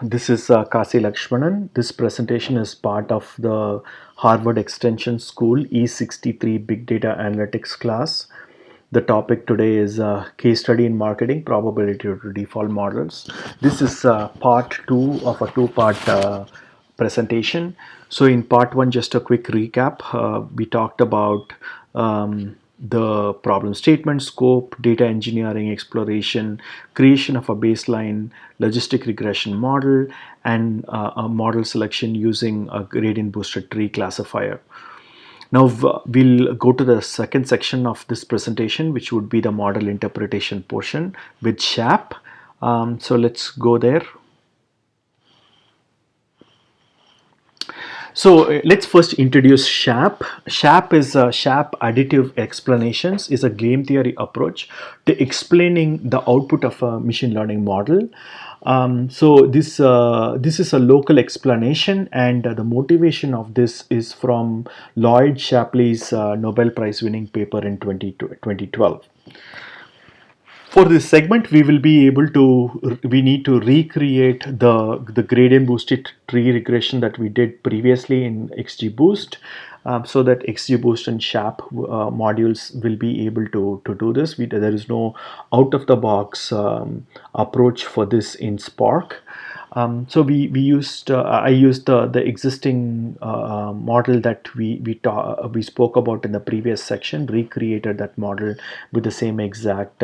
This is Kasi Lakshmanan. This presentation is part of the Harvard Extension School E63 Big Data Analytics class. The topic today is Case Study in Marketing, Probability to Default Models. This is part two of a two-part presentation. So in part one, just a quick recap. We talked about the problem statement, scope, data engineering, exploration, creation of a baseline logistic regression model, and a model selection using a gradient boosted tree classifier. Now we'll go to the second section of this presentation, which would be the model interpretation portion with SHAP. So let's go there. So let's first introduce SHAP. SHAP is SHAP additive explanations is a game theory approach to explaining the output of a machine learning model. So this is a local explanation, and the motivation of this is from Lloyd Shapley's Nobel Prize winning paper in 2012. For this segment, we need to recreate the gradient boosted tree regression that we did previously in XGBoost, so that XGBoost and SHAP modules will be able to do this. There is no out of the box approach for this in Spark. So I used the existing model that we spoke about in the previous section, recreated that model with the same exact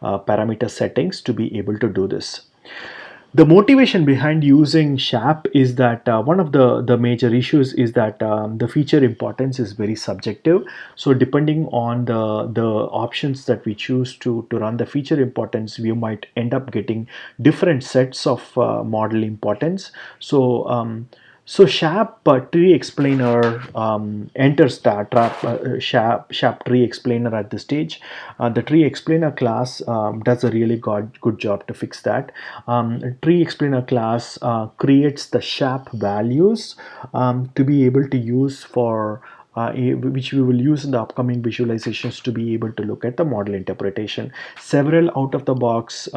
parameter settings to be able to do this. The motivation behind using SHAP is that one of the major issues is that the feature importance is very subjective. So depending on the options that we choose to run the feature importance, we might end up getting different sets of model importance. So SHAP tree explainer enters the SHAP tree explainer at this stage. The tree explainer class does a really good job to fix that. Tree explainer class creates the SHAP values to be able to use for which we will use in the upcoming visualizations to be able to look at the model interpretation. Several out-of-the-box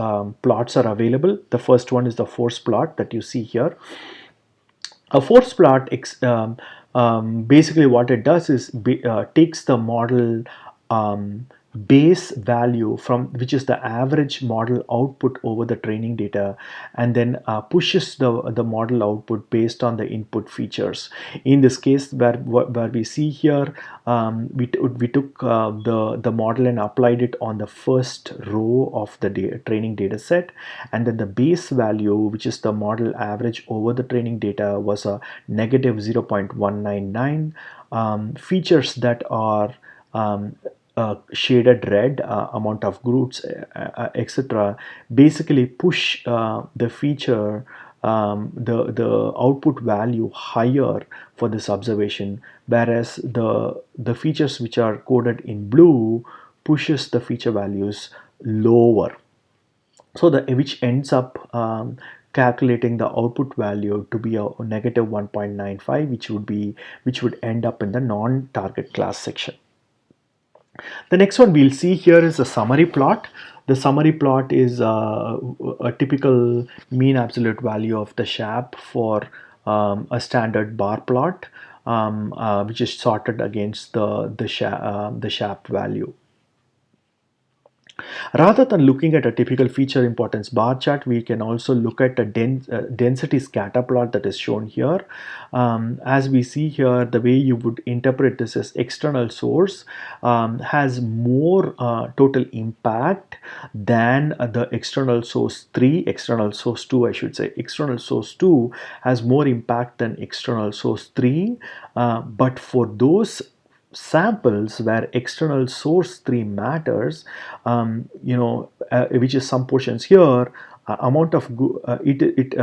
plots are available. The first one is the force plot that you see here. A force plot basically what it does is takes the model base value from which is the average model output over the training data, and then pushes the model output based on the input features. In this case, where we see here, we took the model and applied it on the first row of the training data set, and then the base value, which is the model average over the training data, was a negative 0.199. Features that are shaded red, amount of groups, etc., basically push the feature, the output value higher for this observation, whereas the features which are coded in blue pushes the feature values lower. So which ends up calculating the output value to be a negative 1.95, which would end up in the non-target class section. The next one we'll see here is a summary plot. The summary plot is a typical mean absolute value of the SHAP for a standard bar plot, which is sorted against the SHAP value. Rather than looking at a typical feature importance bar chart, we can also look at a density scatter plot that is shown here. As we see here, the way you would interpret this as external source has more total impact than the external source 3, external source 2, I should say. External source 2 has more impact than external source 3, but for those samples where external source 3 matters, which is some portions here, amount of it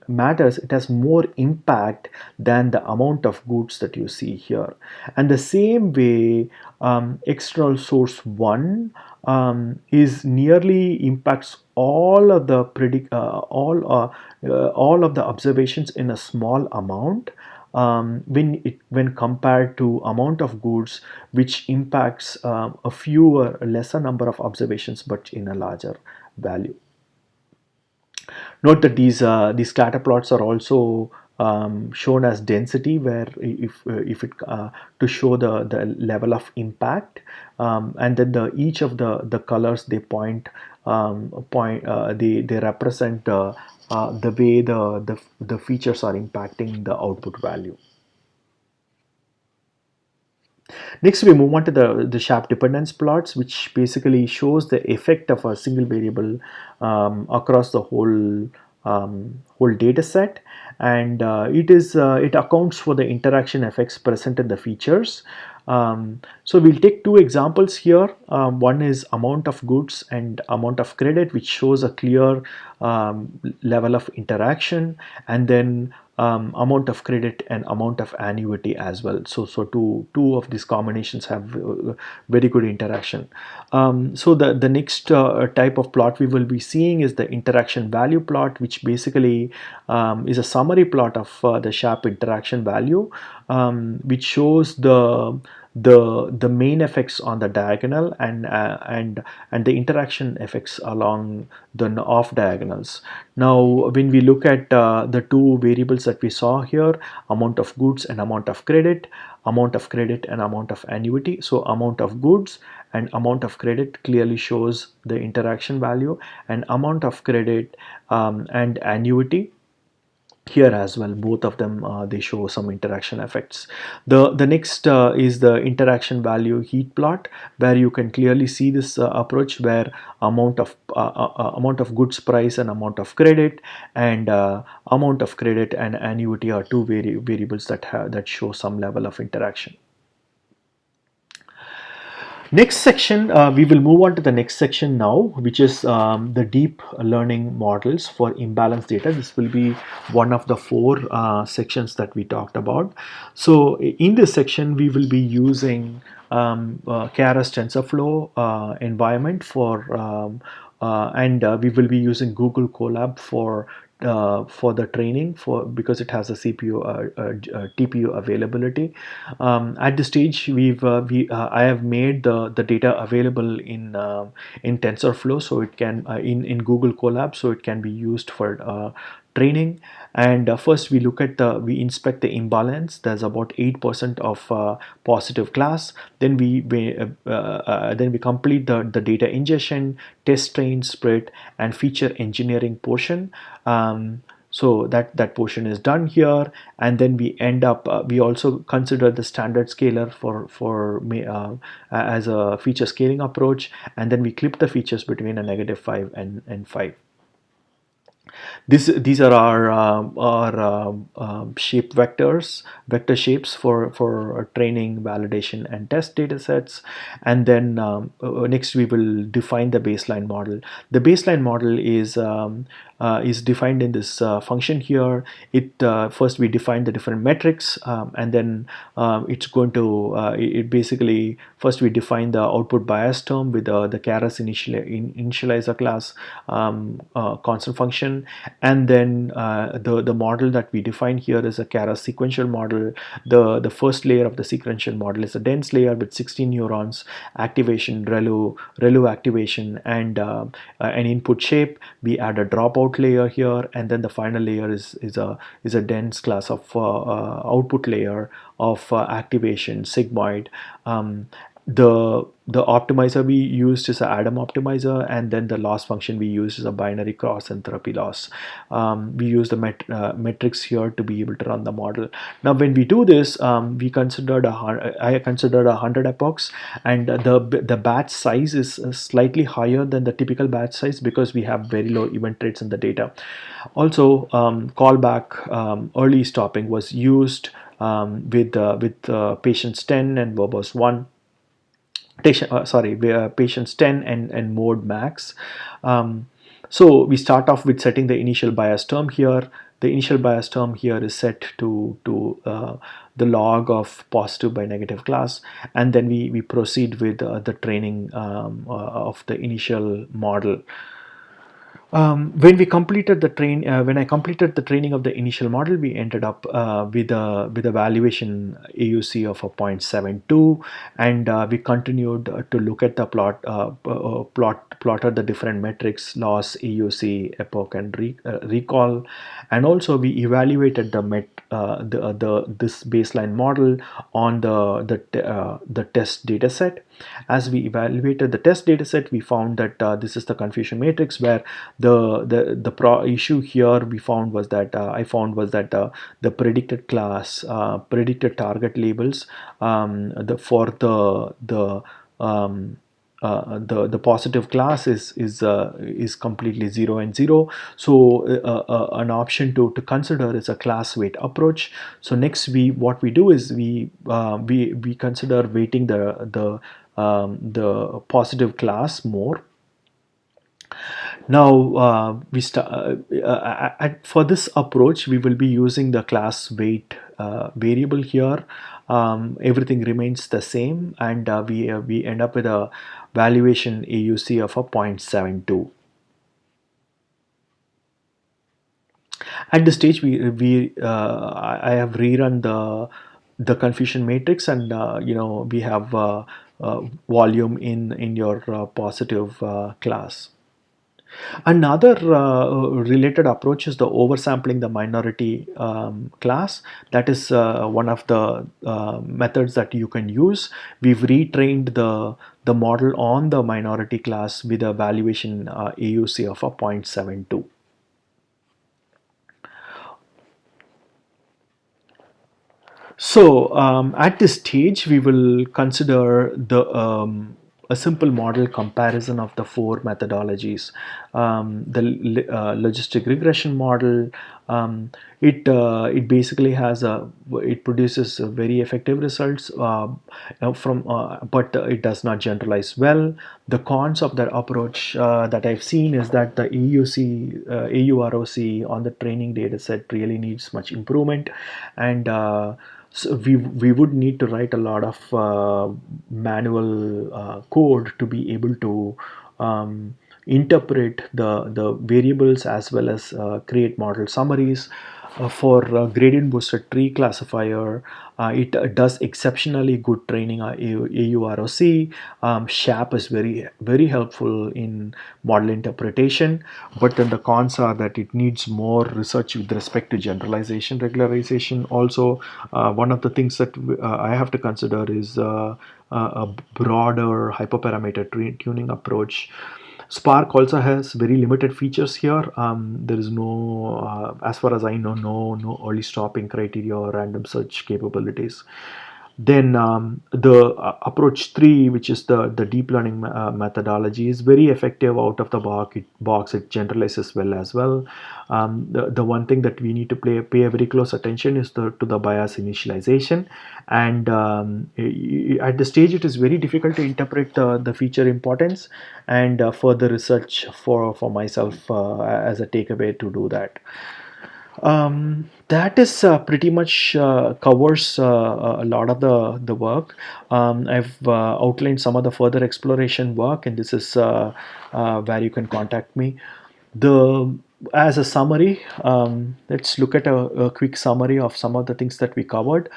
matters. It has more impact than the amount of goods that you see here. And the same way, external source 1 is nearly impacts all of the all of the observations in a small amount, when compared to amount of goods, which impacts a lesser number of observations but in a larger value. Note that these scatter plots are also shown as density, where if it to show the level of impact, and then each of the colors they they represent the way the features are impacting the output value. Next, we move on to the SHAP dependence plots, which basically shows the effect of a single variable across the whole data set, and it accounts for the interaction effects present in the features. So we'll take two examples here. One is amount of goods and amount of credit, which shows a clear level of interaction, and then amount of credit and amount of annuity as well. So two of these combinations have very good interaction. So the next type of plot we will be seeing is the interaction value plot, which basically is a summary plot of the SHAP interaction value, which shows the main effects on the diagonal and the interaction effects along the off diagonals. Now, when we look at the two variables that we saw here, amount of goods and amount of credit and amount of annuity. So amount of goods and amount of credit clearly shows the interaction value, and amount of credit and annuity here as well, both of them they show some interaction effects. The next is the interaction value heat plot, where you can clearly see this approach where amount of goods price and amount of credit, and amount of credit and annuity are two variables that show some level of interaction. Next section, we will move on to the next section now, which is the deep learning models for imbalance data. This will be one of the four sections that we talked about. So in this section, we will be using Keras TensorFlow environment and we will be using Google Colab for the training because it has a CPU TPU availability. At this stage, I have made the data available in TensorFlow, so it can in Google Colab, so it can be used for training. And first we inspect the imbalance. There's about 8% of positive class. Then we complete the data ingestion, test train, spread, and feature engineering portion. So that portion is done here, and then we end up we also consider the standard scaler as a feature scaling approach, and then we clip the features between a -5 and 5. These are our shape vector shapes for training, validation, and test data sets. And then next we will define the baseline model. The baseline model is defined in this function here. First we define the different metrics, and then it's going to it basically first we define the output bias term with the Keras initializer class constant function, and then the model that we define here is a Keras sequential model. The first layer of the sequential model is a dense layer with 16 neurons, activation, ReLU activation, and an input shape. We add a dropout layer here, and then the final layer is a dense class of output layer of activation sigmoid. The optimizer we used is an Adam optimizer, and then the loss function we used is a binary cross entropy loss. We use the metrics here to be able to run the model. Now when we do this, I considered 100 epochs, and the batch size is slightly higher than the typical batch size because we have very low event rates in the data. Also, callback early stopping was used with patients 10 and verbose 1. Patients 10 and mode max. So we start off with setting the initial bias term here. The initial bias term here is set to the log of positive by negative class, and then we proceed with the training of the initial model. When we completed the when I completed the training of the initial model, we ended up with a valuation AUC of a 0.72, and we continued to look at the plotted the different metrics: loss, AUC, epoch, and recall, and also we evaluated the this baseline model on the test data set. As we evaluated the test data set, we found that this is the confusion matrix, where the issue here we found was that I found was that the predicted class, predicted target labels, for the positive class is completely 0 and 0. So an option to consider is a class weight approach. So next, what we do is we consider weighting the positive class more. Now, for this approach, we will be using the class weight variable here. Everything remains the same, and we end up with a valuation AUC of a 0.72. At this stage, I have rerun the confusion matrix, and we have volume in your positive class. Another related approach is the oversampling the minority class. That is one of the methods that you can use. We've retrained the model on the minority class with a valuation AUC of a 0.72. So at this stage, we will consider a simple model comparison of the four methodologies. The logistic regression model, it basically it produces very effective results but it does not generalize well. The cons of that approach that I've seen is that the AUROC on the training data set really needs much improvement, and so we would need to write a lot of manual code to be able to interpret the variables, as well as create model summaries. For gradient boosted tree classifier, it does exceptionally good training AUROC. SHAP is very helpful in model interpretation, but then the cons are that it needs more research with respect to generalization, regularization. Also, one of the things that I have to consider is a broader hyperparameter tuning approach. Spark also has very limited features here. There is no, as far as I know, no early stopping criteria or random search capabilities. Then the approach 3, which is the deep learning methodology, is very effective out of the box. It generalizes well as well. The one thing that we need to pay a very close attention is to the bias initialization, and at the stage it is very difficult to interpret the feature importance, and further research for myself as a takeaway to do that. That is pretty much covers a lot of the work. I've outlined some of the further exploration work, and this is where you can contact me. The As a summary, let's look at a quick summary of some of the things that we covered.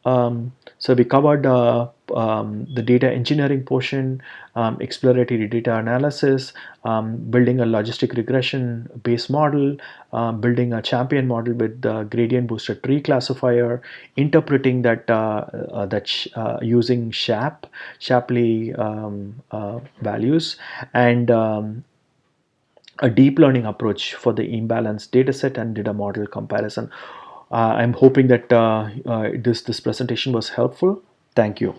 So we covered the data engineering portion, exploratory data analysis, building a logistic regression based model, building a champion model with the gradient boosted tree classifier, interpreting using Shapley values, and a deep learning approach for the imbalance dataset, and did a model comparison. I'm hoping that this presentation was helpful. Thank you.